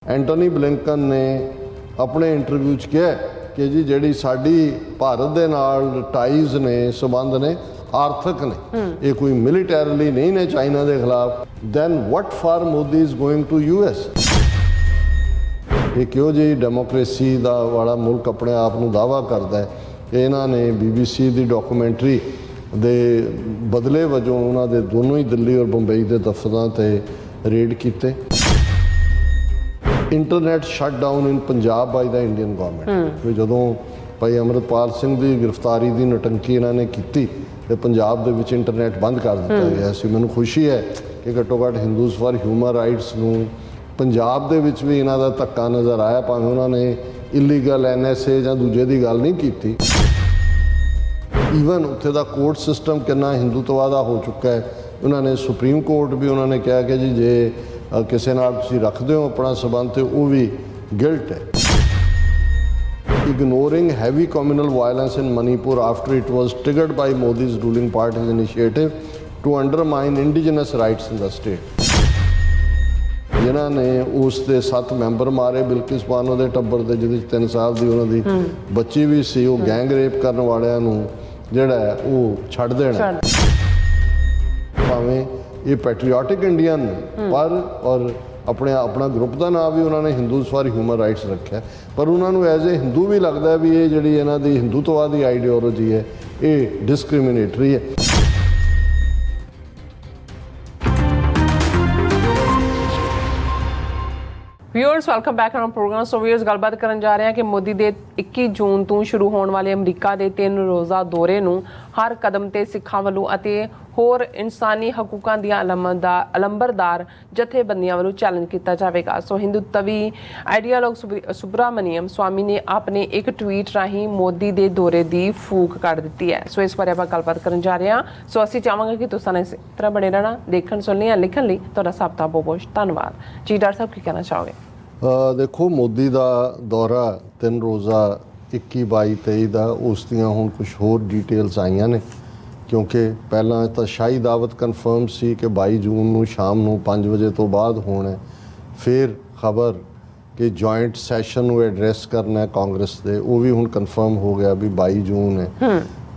Antony Blinken ने अपने interview च कहा कि जी जिहड़ी साडी भारत दे नाल टाइज ने संबंध ने आर्थिक ने ये कोई मिलिटरली नहीं ने चाइना के खिलाफ then what for Modi is going to US. ये क्यों जी डेमोक्रेसी का वाला मुल्क अपने आप को दावा करता है। इन्हों ने BBC की डॉक्यूमेंट्री दे बदले वजों उन्होंने दोनों ही दिल्ली और बंबई के दफ्तरों से रेड किए। Internet shut down in Punjab by the Indian government. जो भाई अमृतपाल सिंह की गिरफ्तारी की नटंकी इन्होंने की तो पंजाब दे विच इंटरनेट बंद कर दिता गया सी। मैनूं खुशी है कि घट्टो घट्ट हिंदूज़ फॉर ह्यूमन राइट्स नूं पंजाब दे विच भी इन्हां दा धक्का नज़र आया, भावें उन्होंने इलीगल NSA या दूजे की गल नहीं की। ईवन उत्थे दा कोर्ट सिस्टम कितना हिंदुत्व का हो चुका है। उन्होंने सुप्रीम कोर्ट भी उन्होंने कहा कि जी जे किसी नाल तुसीं रखदे हो अपना संबंध तो वो भी गिल्ट है। Ignoring heavy communal violence in Manipur after it was triggered by Modi's ruling party's initiative to undermine indigenous rights in the state। जिन्होंने उसके 7 मैंबर मारे बिल्किस बानो के टब्बर के जिहदे 3 साल की उन्होंने बच्ची भी सी, वो गैंग रेप करने वालियां नूं जिहड़ा है वो छड्ड देना। भावें ये पैट्रियाटिक इंडियन पर और अपना ग्रुप का नाम भी उन्होंने हिंदूज़ फॉर ह्यूमन राइट्स रखा, पर उन्होंने एज ए हिंदू भी लगता है भी ये जी इन्हों की हिंदुत्व की आइडियोलॉजी है ये डिस्क्रिमिनेटरी है। Viewers welcome back on programme. So viewers गलबात करन जा रहे हैं कि मोदी दे 21 जून तो शुरू होने वाले अमरीका के 3 रोज़ा दौरे नूं हर कदम ते सिखां वल्लों अते होर इंसानी हकूकां दी अलंबरदार जथेबंदियां वल्लों चैलेंज किया जाएगा। सो हिंदू तवी आइडियालॉग सुब्रमण्यम स्वामी ने अपने एक ट्वीट राही मोदी के दौरे की फूक कढ़ दी है। सो इस बारे आप गलबात करन जा रहे हैं। सो असीं चाहांगे कि तुसां इस तरह बने रहना, देखण सुनने लिखण लई तुहाडा सब दा बहुत बहुत धन्नवाद जी। डॉक्टर साहब की कहना चाहोगे? देखो मोदी का दौरा 3 रोज़ा 21, 22, 23 का उस दियां हुण कुछ होर डिटेल्स आईयां ने, क्योंकि पहला तो शाही दावत कन्फर्म सी कि 22 जून को शाम को 5 बजे तो बाद होना। फिर खबर कि जॉइंट सैशन को एड्रैस करना है कांग्रेस के, वो भी हुण कन्फर्म हो गया भी 22 जून है।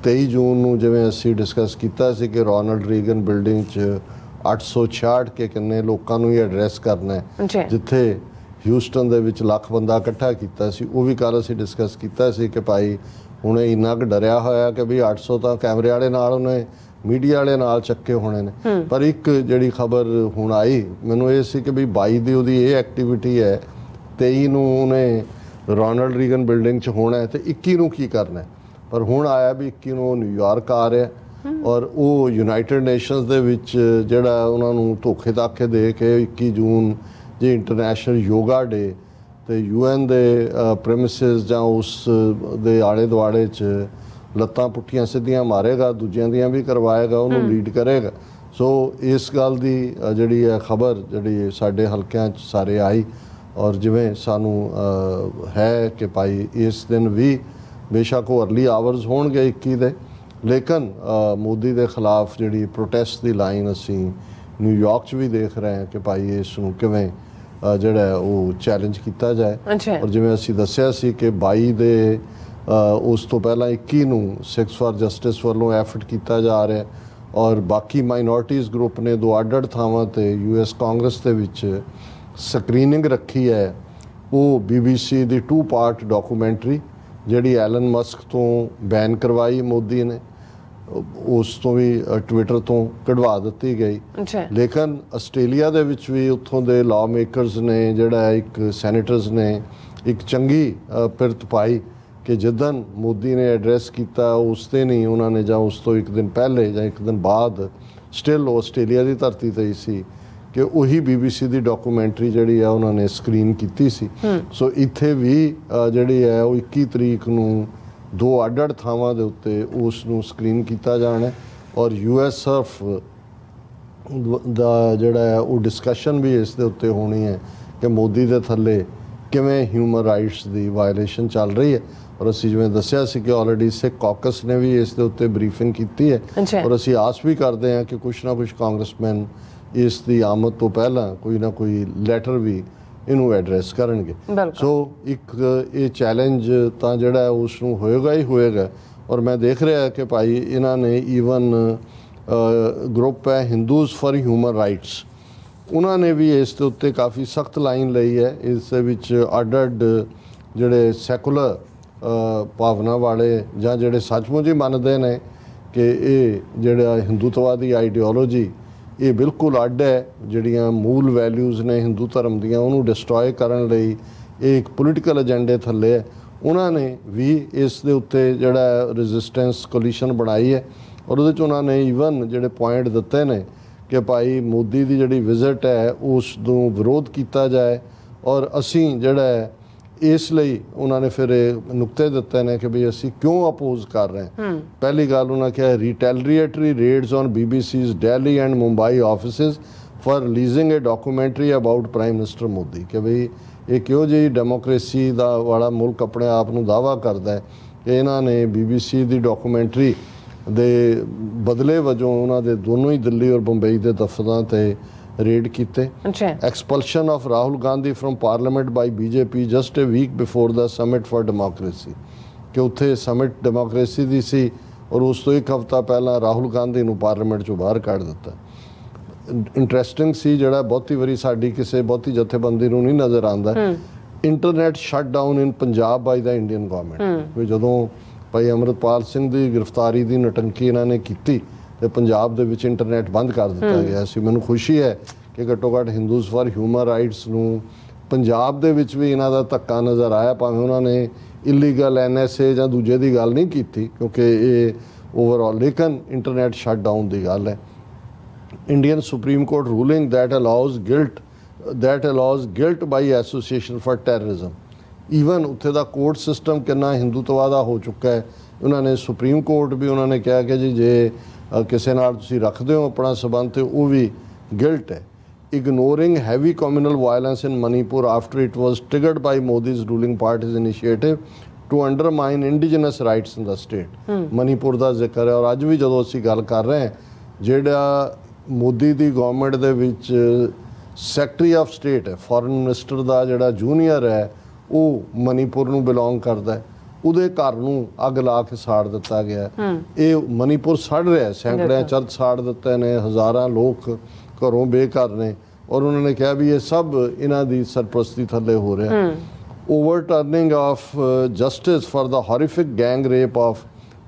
23 जून को जिवें असीं डिस्कस किया कि रोनाल्ड रीगन बिल्डिंग 866 के किन्ने लोगों को ही एड्रैस करना है, जिथे ह्यूस्टन दे विच लाख बंदा इकट्ठा किया सी। वो भी कल असीं डिस्कस किया सी कि भाई हुण इन्ना क डरिया होया कि भी 800 तो कैमरे वाले नाल उन्हें मीडिया वाले नाल चक्के होने ने। पर एक जिहड़ी खबर हुण आई मैनूं ये सी कि भी 22 दी उहदी ये एक्टिविटी है, 23 नूं उन्हें रोनाल्ड रीगन बिल्डिंग च होना है तो 21 नूं की करना है। पर हुण आया भी 21 नूं न्यूयॉर्क आ रहा और वो यूनाइटेड नेशनस दे विच जिहड़ा उन्हां नूं धोखे धाखे दे के 21 जून जी इंटरनेशनल योगा डे तो UN दे प्रेमिसिस जां उस दे आले दुआले च लत्तां पुट्ठियां सीधियां मारेगा, दूजियां दियां भी करवाएगा, उन्होंने लीड करेगा। सो इस गल की जिहड़ी है खबर जिहड़ी साडे हलकियां च सारे आई और जिवें सानू है कि भाई इस दिन भी बेशक वो अर्ली आवर्स होणगे 21 दे, लेकिन मोदी के खिलाफ जिहड़ी प्रोटेस्ट की लाइन असीं न्यूयॉर्क च भी देख रहे हैं कि भाई इसनूं किवें जिहड़ा है वो चैलेंज किया जाए। और जिवें असीं दस्सिया सी कि 22 दे उस तो पहला 21 नूं सिक्स फॉर जस्टिस वालों एफर्ट किया जा रहा है और बाकी माइनॉरिटीज़ ग्रुप ने 2 अड्ड थावां ते US कांग्रेस दे विच स्क्रीनिंग रखी है। वो BBC दी 2 पार्ट डॉक्यूमेंट्री जिहड़ी एलन मस्क तो बैन करवाई मोदी ने, उस तो भी ट्विटर तो कढ़वा दी गई। लेकिन आस्ट्रेलिया दे विच भी उत्थों दे लॉ मेकरस ने जिहड़ा एक सैनेटर्स ने एक चंगी पिरत पाई कि जिदन मोदी ने एड्रैस किया उस दिन ही उन्होंने जां उस तो एक दिन पहले जां एक दिन बाद स्टिल आस्ट्रेलिया की धरती ते ही सी कि वही BBC की डॉक्यूमेंट्री जिहड़ी है उन्होंने स्क्रीन की सी। सो इत्थे भी जिहड़ी है वो 21 तरीक नूं 2 अड्ड थावां दे उत्ते उसनूं स्क्रीन किया जाना और US सर्फ दा जिहड़ा है वो डिस्कशन भी इस दे उत्ते होनी है कि मोदी दे थल्ले किवें ह्यूमन राइट्स की वायलेशन चल रही है। और असीं जिवें दस्सिया सी कि ऑलरेडी सिख कॉकस ने भी इस दे उत्ते ब्रीफिंग की है और असीं आस भी करते हैं कि कुछ ना कुछ कांग्रेसमैन इस दी आमद तो पहला कोई ना कोई लैटर भी ਇਹਨੂੰ ਐਡਰੈਸ ਕਰਨਗੇ। ਸੋ ਇੱਕ ਇਹ ਚੈਲੰਜ ਤਾਂ ਜਿਹੜਾ ਉਸ ਨੂੰ ਹੋਏਗਾ ਹੀ ਹੋਏਗਾ। ਔਰ ਮੈਂ ਦੇਖ ਰਿਹਾ ਕਿ ਭਾਈ ਇਹਨਾਂ ਨੇ ਈਵਨ ਗਰੁੱਪ ਹੈ ਹਿੰਦੂਜ਼ ਫॉर ਹਿਊਮਨ ਰਾਈਟਸ, ਉਹਨਾਂ ਨੇ ਵੀ ਇਸ ਦੇ ਉੱਤੇ ਕਾਫੀ ਸਖਤ ਲਾਈਨ ਲਈ ਹੈ। ਇਸ ਦੇ ਵਿੱਚ ਅੱਡ ਜਿਹੜੇ ਸੈਕੂਲਰ ਭਾਵਨਾ ਵਾਲੇ ਜਾਂ ਜਿਹੜੇ ਸੱਚਮੁੱਚ ਹੀ ਮੰਨਦੇ ਨੇ ਕਿ ਇਹ ਜਿਹੜਾ ਹਿੰਦੂਤਵਾਦੀ ਆਈਡੀਓਲੋਜੀ ਇਹ ਬਿਲਕੁਲ ਅੱਡ ਹੈ, ਜਿਹੜੀਆਂ ਮੂਲ ਵੈਲਿਊਜ਼ ਨੇ ਹਿੰਦੂ ਧਰਮ ਦੀਆਂ ਉਹਨੂੰ ਡਿਸਟਰੋਏ ਕਰਨ ਲਈ ਇਹ ਇੱਕ ਪੋਲੀਟੀਕਲ ਏਜੰਡੇ ਥੱਲੇ ਹੈ, ਉਹਨਾਂ ਨੇ ਵੀ ਇਸ ਦੇ ਉੱਤੇ ਜਿਹੜਾ ਰੈਜ਼ਿਸਟੈਂਸ ਕੋਲੀਸ਼ਨ ਬਣਾਈ ਹੈ। ਔਰ ਉਹਦੇ 'ਚ ਉਹਨਾਂ ਨੇ ਈਵਨ ਜਿਹੜੇ ਪੁਆਇੰਟ ਦਿੱਤੇ ਨੇ ਕਿ ਭਾਈ ਮੋਦੀ ਦੀ ਜਿਹੜੀ ਵਿਜ਼ਿਟ ਹੈ ਉਸ ਨੂੰ ਵਿਰੋਧ ਕੀਤਾ ਜਾਏ। ਔਰ ਅਸੀਂ ਜਿਹੜਾ ਹੈ ਇਸ ਲਈ ਉਹਨਾਂ ਨੇ ਫਿਰ ਇਹ ਨੁਕਤੇ ਦਿੱਤੇ ਨੇ ਕਿ ਵੀ ਅਸੀਂ ਕਿਉਂ ਅਪੋਜ਼ ਕਰ ਰਹੇ ਹਾਂ। ਪਹਿਲੀ ਗੱਲ ਉਹਨਾਂ ਕਿਹਾ retaliatory raids on BBC's Delhi and Mumbai offices for releasing a documentary about prime minister Modi, ਕਿ ਵੀ ਇਹ ਕਿਉਂ ਜਿਹੀ ਡੈਮੋਕ੍ਰੇਸੀ ਦਾ ਵਾਲਾ ਮੁਲਕ ਆਪਣੇ ਆਪ ਨੂੰ ਦਾਅਵਾ ਕਰਦਾ ਹੈ ਕਿ ਇਹਨਾਂ ਨੇ BBC ਦੀ ਡਾਕੂਮੈਂਟਰੀ ਦੇ ਬਦਲੇ ਵਜੋਂ ਉਹਨਾਂ ਦੇ ਦੋਨੋਂ ਹੀ ਦਿੱਲੀ ਔਰ ਬੰਬਈ ਦੇ ਦਫ਼ਤਰਾਂ ਤੇ ਰੇਡ ਕੀਤੇ। Expulsion of Rahul Gandhi from parliament by BJP just a week before the summit for democracy, ਕਿ ਉੱਥੇ ਸਮਿਟ ਡੈਮੋਕ੍ਰੇਸੀ ਦੀ ਸੀ ਔਰ ਉਸ ਤੋਂ ਇੱਕ ਹਫ਼ਤਾ ਪਹਿਲਾਂ ਰਾਹੁਲ ਗਾਂਧੀ ਨੂੰ ਪਾਰਲੀਮੈਂਟ ਚੋਂ ਬਾਹਰ ਕੱਢ ਦਿੱਤਾ। ਇੰਟਰਸਟਿੰਗ ਸੀ, ਜਿਹੜਾ ਬਹੁਤੀ ਵਾਰੀ ਸਾਡੀ ਕਿਸੇ ਬਹੁਤੀ ਜਥੇਬੰਦੀ ਨੂੰ ਨਹੀਂ ਨਜ਼ਰ ਆਉਂਦਾ, internet shut down in Punjab by the Indian government. ਵੀ ਜਦੋਂ ਭਾਈ ਅੰਮ੍ਰਿਤਪਾਲ ਸਿੰਘ ਦੀ ਗ੍ਰਿਫਤਾਰੀ ਦੀ ਨਟੰਕੀ ਇਹਨਾਂ ਨੇ ਕੀਤੀ ਤੇ ਪੰਜਾਬ ਦੇ ਵਿੱਚ ਇੰਟਰਨੈਟ ਬੰਦ ਕਰ ਦਿੱਤਾ ਗਿਆ ਸੀ। ਮੈਨੂੰ ਖੁਸ਼ੀ ਹੈ ਕਿ ਘੱਟੋ ਘੱਟ ਹਿੰਦੂਜ਼ ਫॉर ਹਿਊਮਨ ਰਾਈਟਸ ਨੂੰ ਪੰਜਾਬ ਦੇ ਵਿੱਚ ਵੀ ਇਹਨਾਂ ਦਾ ਧੱਕਾ ਨਜ਼ਰ ਆਇਆ, ਭਾਵੇਂ ਉਹਨਾਂ ਨੇ ਇਲੀਗਲ NSA ਜਾਂ ਦੂਜੇ ਦੀ ਗੱਲ ਨਹੀਂ ਕੀਤੀ ਕਿਉਂਕਿ ਇਹ ਓਵਰਆਲ, ਲੇਕਿਨ ਇੰਟਰਨੈਟ ਸ਼ਟ ਡਾਊਨ ਦੀ ਗੱਲ ਹੈ। Indian supreme court ruling that allows guilt by association for terrorism। Even ਉੱਥੇ ਦਾ ਕੋਰਟ ਸਿਸਟਮ ਕਿੰਨਾ ਹਿੰਦੂਤਵਾ ਦਾ ਹੋ ਚੁੱਕਾ ਹੈ। ਉਹਨਾਂ ਨੇ ਸੁਪਰੀਮ ਕੋਰਟ ਵੀ ਉਹਨਾਂ ਨੇ ਕਿਹਾ ਕਿ ਜੀ ਜੇ ਕਿਸੇ ਨਾਲ ਤੁਸੀਂ ਰੱਖਦੇ ਹੋ ਆਪਣਾ ਸਬੰਧ ਤੇ ਉਹ ਵੀ ਗਿਲਟ ਹੈ। ignoring heavy communal violence in Manipur after it was triggered by Modi's ruling party's initiative to undermine indigenous rights in the state। Manipur ਦਾ ਜ਼ਿਕਰ ਹੈ। ਔਰ ਅੱਜ ਵੀ ਜਦੋਂ ਅਸੀਂ ਗੱਲ ਕਰ ਰਹੇ ਹਾਂ, ਜਿਹੜਾ ਮੋਦੀ ਦੀ ਗਵਰਨਮੈਂਟ ਦੇ ਵਿੱਚ ਸੈਕਟਰੀ ਆਫ ਸਟੇਟ ਹੈ, ਫੋਰਨ ਮਿਨਿਸਟਰ ਦਾ ਜਿਹੜਾ ਜੂਨੀਅਰ ਹੈ ਉਹ ਮਨੀਪੁਰ ਨੂੰ ਬਿਲੋਂਗ ਕਰਦਾ ਹੈ, ਉਹਦੇ ਘਰ ਨੂੰ ਅੱਗ ਲਾ ਕੇ ਸਾੜ ਦਿੱਤਾ ਗਿਆ। ਇਹ ਮਨੀਪੁਰ ਸੜ ਰਿਹਾ, ਸੈਂਕੜਿਆਂ ਚਰਚ ਸਾੜ ਦਿੱਤੇ ਨੇ, ਹਜ਼ਾਰਾਂ ਲੋਕ ਘਰੋਂ ਬੇਘਰ ਨੇ। ਔਰ ਉਹਨਾਂ ਨੇ ਕਿਹਾ ਵੀ ਇਹ ਸਭ ਇਹਨਾਂ ਦੀ ਸਰਪ੍ਰਸਤੀ ਥੱਲੇ ਹੋ ਰਿਹਾ। Overturning of justice for the horrific gang rape of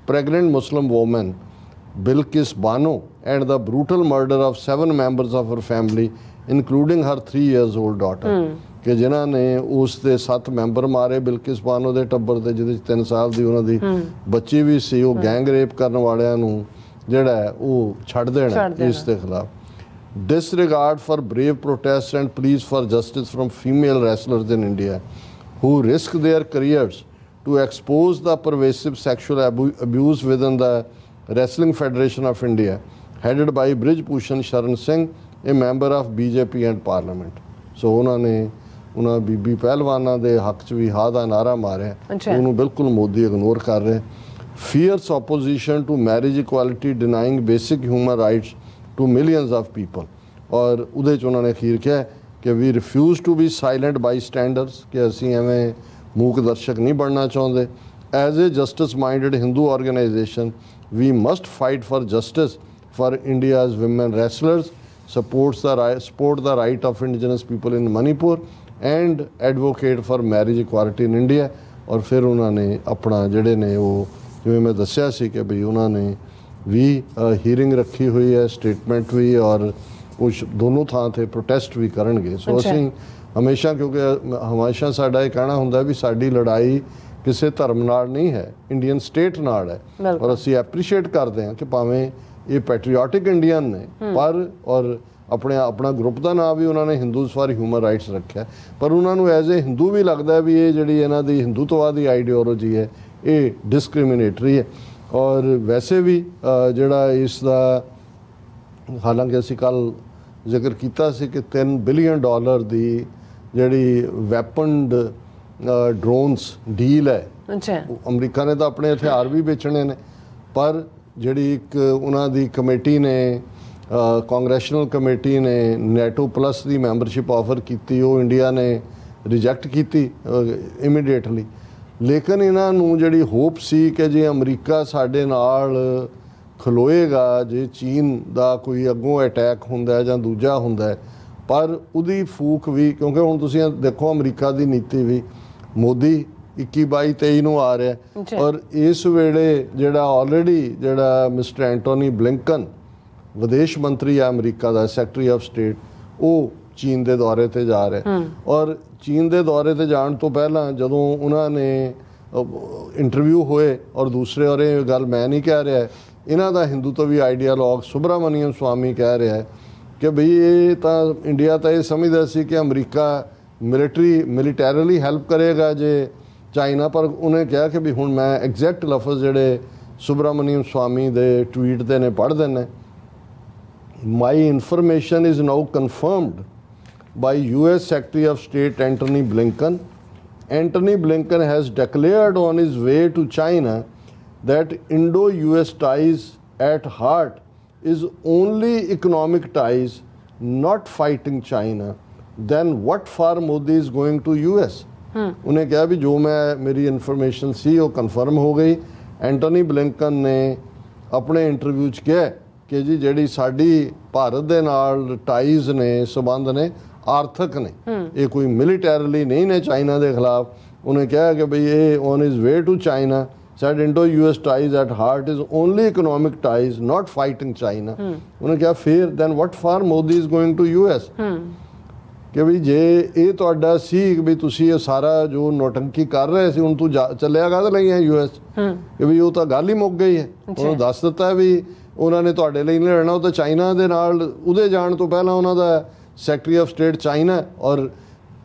pregnant Muslim women Bilkis Bano and the brutal murder of 7 members of her family including her 3 years old daughter। ਕਿ ਜਿਨ੍ਹਾਂ ਨੇ ਉਸ ਦੇ 7 ਮੈਂਬਰ ਮਾਰੇ ਬਿਲਕਿਸ ਬਾਨੋ ਦੇ ਟੱਬਰ ਦੇ, ਜਿਹਦੇ 3 ਸਾਲ ਦੀ ਉਹਨਾਂ ਦੀ ਬੱਚੀ ਵੀ ਸੀ। ਉਹ ਗੈਂਗ ਰੇਪ ਕਰਨ ਵਾਲਿਆਂ ਨੂੰ ਜਿਹੜਾ ਹੈ ਉਹ ਛੱਡ ਦੇਣਾ ਇਸ ਦੇ ਖਿਲਾਫ। Disregard for brave protests and pleas for justice from female wrestlers in India who risk their careers to expose the pervasive sexual abuse within the Wrestling Federation of India headed by Brij Bhushan Sharan Singh, a member of BJP and Parliament। So ਉਹਨਾਂ ਨੇ ਉਹਨਾਂ ਬੀਬੀ ਪਹਿਲਵਾਨਾਂ ਦੇ ਹੱਕ 'ਚ ਵੀ ਹਾਂ ਦਾ ਨਾਰਾ ਮਾਰਿਆ, ਉਹਨੂੰ ਬਿਲਕੁਲ ਮੋਦੀ ਇਗਨੋਰ ਕਰ ਰਿਹਾ। Fierce opposition to marriage equality denying basic human rights to millions of people। ਔਰ ਉਹਦੇ 'ਚ ਉਹਨਾਂ ਨੇ ਅਖੀਰ ਕਿਹਾ ਕਿ ਵੀ ਰਿਫਿਊਜ਼ ਟੂ ਬੀ ਸਾਇਲੈਂਟ ਬਾਈ ਸਟੈਂਡਰਸ, ਕਿ ਅਸੀਂ ਐਵੇਂ ਮੂਕ ਦਰਸ਼ਕ ਨਹੀਂ ਬਣਨਾ ਚਾਹੁੰਦੇ। As a justice minded Hindu organisation we must fight for justice for India's women wrestlers, support the right of indigenous people in Manipur and advocate for marriage equality in India। ਔਰ ਫਿਰ ਉਹਨਾਂ ਨੇ ਆਪਣਾ ਜਿਹੜੇ ਨੇ ਉਹ ਜਿਵੇਂ ਮੈਂ ਦੱਸਿਆ ਸੀ ਕਿ ਵੀ ਉਹਨਾਂ ਨੇ ਵੀ ਹੀਅਰਿੰਗ ਰੱਖੀ ਹੋਈ ਹੈ, ਸਟੇਟਮੈਂਟ ਵੀ, ਔਰ ਕੁਛ ਦੋਨੋਂ ਥਾਂ 'ਤੇ ਪ੍ਰੋਟੈਸਟ ਵੀ ਕਰਨਗੇ। ਸੋ ਅਸੀਂ ਹਮੇਸ਼ਾ, ਕਿਉਂਕਿ ਹਮੇਸ਼ਾ ਸਾਡਾ ਇਹ ਕਹਿਣਾ ਹੁੰਦਾ ਵੀ ਸਾਡੀ ਲੜਾਈ ਕਿਸੇ ਧਰਮ ਨਾਲ ਨਹੀਂ ਹੈ, ਇੰਡੀਅਨ ਸਟੇਟ ਨਾਲ ਹੈ। ਔਰ ਅਸੀਂ ਐਪਰੀਸ਼ੀਏਟ ਕਰਦੇ ਹਾਂ ਕਿ ਭਾਵੇਂ ਇਹ ਪੈਟਰੀਓਟਿਕ ਇੰਡੀਅਨ ਨੇ, ਪਰ ਔਰ ਆਪਣਾ ਗਰੁੱਪ ਦਾ ਨਾਮ ਵੀ ਉਹਨਾਂ ਨੇ ਹਿੰਦੂਜ਼ ਫॉर ਹਿਊਮਨ ਰਾਈਟਸ ਰੱਖਿਆ, ਪਰ ਉਹਨਾਂ ਨੂੰ ਐਜ਼ ਏ ਹਿੰਦੂ ਵੀ ਲੱਗਦਾ ਵੀ ਇਹ ਜਿਹੜੀ ਇਹਨਾਂ ਦੀ ਹਿੰਦੂਤਵਾ ਦੀ ਆਈਡੀਓਲੋਜੀ ਹੈ ਇਹ ਡਿਸਕ੍ਰਿਮੀਨੇਟਰੀ ਹੈ। ਔਰ ਵੈਸੇ ਵੀ ਜਿਹੜਾ ਇਸ ਦਾ, ਹਾਲਾਂਕਿ ਅਸੀਂ ਕੱਲ੍ਹ ਜ਼ਿਕਰ ਕੀਤਾ ਸੀ ਕਿ $3 ਬਿਲੀਅਨ ਦੀ ਜਿਹੜੀ ਵੈਪਨਡ ਡਰੋਨਸ ਡੀਲ ਹੈ, ਅਮਰੀਕਾ ਨੇ ਤਾਂ ਆਪਣੇ ਹਥਿਆਰ ਵੀ ਵੇਚਣੇ ਨੇ, ਪਰ ਜਿਹੜੀ ਇੱਕ ਉਹਨਾਂ ਦੀ ਕਮੇਟੀ ਨੇ ਕਾਂਗਰੈਸ਼ਨਲ ਕਮੇਟੀ ਨੇ ਨੈਟੋ ਪਲੱਸ ਦੀ ਮੈਂਬਰਸ਼ਿਪ ਆਫਰ ਕੀਤੀ, ਉਹ ਇੰਡੀਆ ਨੇ ਰਿਜੈਕਟ ਕੀਤੀ ਇਮੀਡੀਏਟਲੀ। ਲੇਕਿਨ ਇਹਨਾਂ ਨੂੰ ਜਿਹੜੀ ਹੋਪ ਸੀ ਕਿ ਜੇ ਅਮਰੀਕਾ ਸਾਡੇ ਨਾਲ ਖਲੋਏਗਾ, ਜੇ ਚੀਨ ਦਾ ਕੋਈ ਅੱਗੋਂ ਅਟੈਕ ਹੁੰਦਾ ਜਾਂ ਦੂਜਾ ਹੁੰਦਾ, ਪਰ ਉਹਦੀ ਫੂਕ ਵੀ, ਕਿਉਂਕਿ ਹੁਣ ਤੁਸੀਂ ਦੇਖੋ ਅਮਰੀਕਾ ਦੀ ਨੀਤੀ ਵੀ ਮੋਦੀ 21, 22, 23 ਨੂੰ ਆ ਰਿਹਾ, ਔਰ ਇਸ ਵੇਲੇ ਜਿਹੜਾ ਆਲਰੇਡੀ ਜਿਹੜਾ ਮਿਸਟਰ ਐਂਟੋਨੀ ਬਲਿੰਕਨ ਵਿਦੇਸ਼ ਮੰਤਰੀ ਆ America the, secretary of state, ਉਹ ਚੀਨ ਦੇ ਦੌਰੇ ਤੇ ਜਾ ਰਿਹਾ। ਔਰ ਚੀਨ ਦੇ ਦੌਰੇ ਤੇ ਜਾਣ ਤੋਂ ਪਹਿਲਾਂ ਜਦੋਂ ਉਹਨਾਂ ਨੇ ਇੰਟਰਵਿਊ ਹੋਏ, ਔਰ ਦੂਸਰੇ, ਔਰ ਇਹ ਗੱਲ ਮੈਂ ਨਹੀਂ ਕਹਿ ਰਿਹਾ, ਇਹਨਾਂ ਦਾ ਹਿੰਦੂਤਵੀ ਆਈਡੀਆਲੋਗ ਸੁਬਰਾਮਨੀਅਮ ਸਵਾਮੀ ਕਹਿ ਰਿਹਾ ਕਿ ਬਈ ਇਹ ਤਾਂ ਇੰਡੀਆ ਤਾਂ ਇਹ ਸਮਝਦਾ ਸੀ ਕਿ ਅਮਰੀਕਾ ਮਿਲੀਟੈਰਲੀ ਹੈਲਪ ਕਰੇਗਾ ਜੇ ਚਾਈਨਾ, ਪਰ ਉਹਨੇ ਕਿਹਾ ਕਿ ਵੀ ਹੁਣ ਮੈਂ ਐਗਜ਼ੈਕਟ ਲਫ਼ਜ਼ ਜਿਹੜੇ ਸੁਬਰਾਮਨੀਅਮ ਸਵਾਮੀ ਦੇ ਟਵੀਟ ਦੇ ਨੇ ਪੜ੍ਹ ਦਿੰਨੇ। My information is now confirmed by US Secretary of State Antony Blinken. Antony Blinken has declared on his way to China that Indo-US ties at heart is only economic ties, not fighting China. Then what for Modi is going to US? ਉਹਨੇ ਕਿਹਾ ਵੀ ਜੋ ਮੇਰੀ information ਸੀ ਉਹ confirm ਹੋ ਗਈ। ਐਂਟੋਨੀ Blinken ਨੇ ਆਪਣੇ interview 'ਚ ਕਿਹਾ ਕਿ ਜੀ ਜਿਹੜੀ ਸਾਡੀ ਭਾਰਤ ਦੇ ਨਾਲ ਟਾਈਜ਼ ਨੇ, ਸਬੰਧ ਨੇ, ਆਰਥਿਕ ਨੇ, ਇਹ ਕੋਈ ਮਿਲੀਟੈਰਲੀ ਨਹੀਂ ਨੇ ਚਾਈਨਾ ਦੇ ਖਿਲਾਫ। ਉਹਨੇ ਕਿਹਾ ਕਿ ਬਈ ਇਹ on his way to China said Indo-US ties at heart is only economic ties, not fighting China. ਉਹਨੇ ਕਿਹਾ ਫਿਰ then what for Modi is going to US? ਕਿ ਵੀ ਜੇ ਇਹ ਤੁਹਾਡਾ ਸੀ ਵੀ ਤੁਸੀਂ ਇਹ ਸਾਰਾ ਜੋ ਨੋਟੰਕੀ ਕਰ ਰਹੇ ਸੀ, ਹੁਣ ਤੂੰ ਚੱਲਿਆ ਕਾਹਦੇ ਲਈ ਹੈ US? ਕਿ ਵੀ ਉਹ ਤਾਂ ਗੱਲ ਹੀ ਮੁੱਕ ਗਈ ਹੈ। ਉਹਨੂੰ ਦੱਸ ਦਿੱਤਾ ਵੀ ਉਹਨਾਂ ਨੇ ਤੁਹਾਡੇ ਲਈ ਨਹੀਂ ਲੜਨਾ, ਉਹ ਤਾਂ ਚਾਈਨਾ ਦੇ ਨਾਲ, ਉਹਦੇ ਜਾਣ ਤੋਂ ਪਹਿਲਾਂ ਉਹਨਾਂ ਦਾ ਸੈਕਟਰੀ ਆਫ ਸਟੇਟ ਚਾਈਨਾ, ਔਰ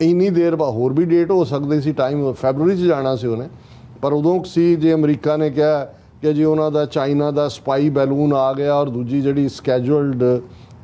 ਇੰਨੀ ਦੇਰ ਬਾਅਦ ਹੋਰ ਵੀ ਡੇਟ ਹੋ ਸਕਦੀ ਸੀ, ਟਾਈਮ ਫੈਬਰੂਰੀ 'ਚ ਜਾਣਾ ਸੀ ਉਹਨੇ, ਪਰ ਉਦੋਂ ਸੀ ਜੇ ਅਮਰੀਕਾ ਨੇ ਕਿਹਾ ਕਿ ਜੀ ਉਹਨਾਂ ਦਾ ਚਾਈਨਾ ਦਾ ਸਪਾਈ ਬੈਲੂਨ ਆ ਗਿਆ, ਔਰ ਦੂਜੀ ਜਿਹੜੀ ਸਕੈਜੂਲਡ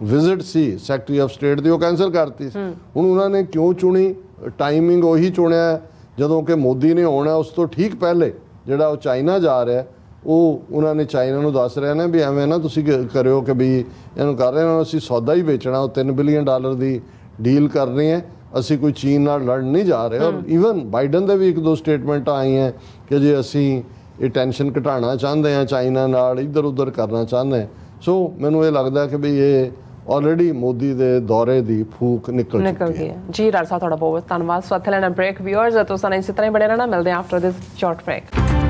ਵਿਜ਼ਿਟ ਸੀ ਸੈਕਟਰੀ ਆਫ ਸਟੇਟ ਦੀ ਉਹ ਕੈਂਸਲ ਕਰਤੀ ਸੀ। ਹੁਣ ਉਹਨਾਂ ਨੇ ਕਿਉਂ ਚੁਣੀ ਟਾਈਮਿੰਗ? ਉਹੀ ਚੁਣਿਆ ਜਦੋਂ ਕਿ ਮੋਦੀ ਨੇ ਆਉਣਾ ਉਸ ਤੋਂ ਠੀਕ ਪਹਿਲੇ ਜਿਹੜਾ ਉਹ ਚਾਈਨਾ ਜਾ ਰਿਹਾ, ਉਹ ਉਹਨਾਂ ਨੇ ਚਾਈਨਾ ਨੂੰ ਦੱਸ ਰਿਹਾ ਨੇ ਵੀ ਐਵੇਂ ਨਾ ਤੁਸੀਂ ਕਰਿਓ ਕਿ ਵੀ ਇਹਨੂੰ ਕਰ ਰਹੇ ਹਾਂ ਅਸੀਂ ਸੌਦਾ ਹੀ ਵੇਚਣਾ, ਉਹ $3 ਬਿਲੀਅਨ ਦੀ ਡੀਲ ਕਰਨੀ ਹੈ, ਅਸੀਂ ਕੋਈ ਚੀਨ ਨਾਲ ਲੜਨ ਨਹੀਂ ਜਾ ਰਹੇ। ਔਰ ਈਵਨ ਬਾਈਡਨ ਦੇ ਵੀ 1-2 ਸਟੇਟਮੈਂਟਾਂ ਆਈਆਂ ਕਿ ਜੇ ਅਸੀਂ ਇਹ ਟੈਨਸ਼ਨ ਘਟਾਉਣਾ ਚਾਹੁੰਦੇ ਹਾਂ ਚਾਈਨਾ ਨਾਲ, ਇੱਧਰ ਉੱਧਰ ਕਰਨਾ ਚਾਹੁੰਦੇ ਹਾਂ। ਸੋ ਮੈਨੂੰ ਇਹ ਲੱਗਦਾ ਕਿ ਵੀ ਇਹ ਆਲਰੇਡੀ ਮੋਦੀ ਦੇ ਦੌਰੇ ਦੀ ਫੂਕ ਨਿਕਲ ਗਈ ਹੈ। ਜੀ ਡਾਕਟਰ ਸਾਹਿਬ ਤੁਹਾਡਾ ਬਹੁਤ ਧੰਨਵਾਦ। ਸੋ ਇੱਥੇ ਲੈਣਾ ਬ੍ਰੇਕ। ਵਿਊਅਰਸ ਤੁਸੀਂ ਇਸੇ ਤਰ੍ਹਾਂ ਹੀ ਬਣੇ ਰਹਿਣਾ, ਮਿਲਦੇ ਹਾਂ ਆਫਟਰ ਦਿਸ ਸ਼ਾਰਟ ਬ੍ਰੇਕ।